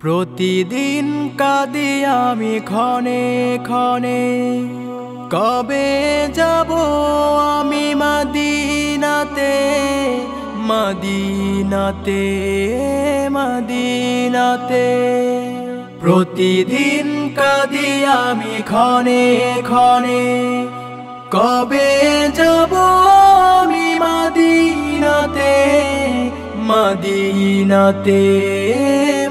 প্রতিদিন কাঁদি আমি ক্ষণে ক্ষণে, কবে যাব আমি মদিনাতে, মদিনাতে, মদিনাতে। প্রতিদিন কাঁদি আমি ক্ষণে ক্ষণে, কবে যাব আমি মদিনাতে, মদিনাতে,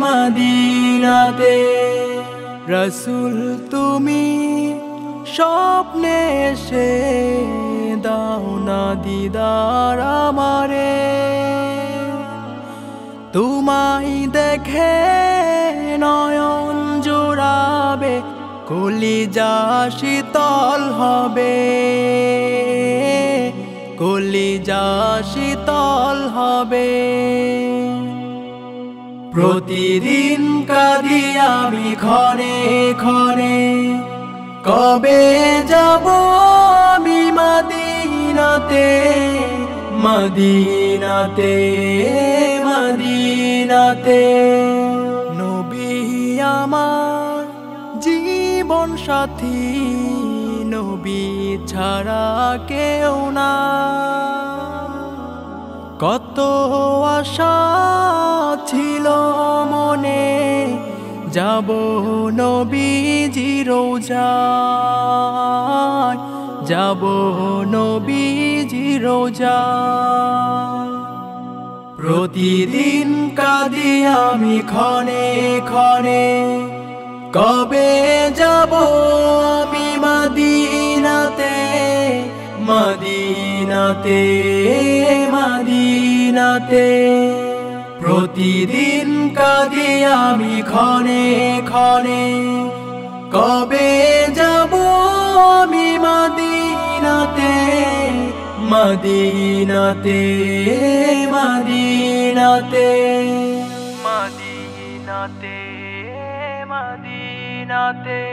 মদিনাতে। রসূল তুমি স্বপ্নে এসে দাও না দিদার আমারে, তোমায় দেখে নয়ন জোড়াবে, কলিজা শীতল হবে, কলিজা শীতল হবে। প্রতিদিন কাঁদি আমি ক্ষণে ক্ষণে, কবে যাব আমি মদিনাতে, মদিনাতে, মদিনাতে। নবী আমার জীবন সাথী, নবী ছাড়া কেউ না। কত আশা ছিল মনে, যাব নবীজির রোজায়, যাব নবীজির রোজায়। প্রতিদিন কাঁদি আমি ক্ষণে ক্ষণে, কবে যাব আমি মদিনাতে, মদিনাতে, মদিনাতে। প্রতিদিন কাঁদি আমি ক্ষণে ক্ষণে, কবে যাব আমি মদিনাতে, মদিনাতে, মদিনাতে, মদিনাতে, মদিনাতে।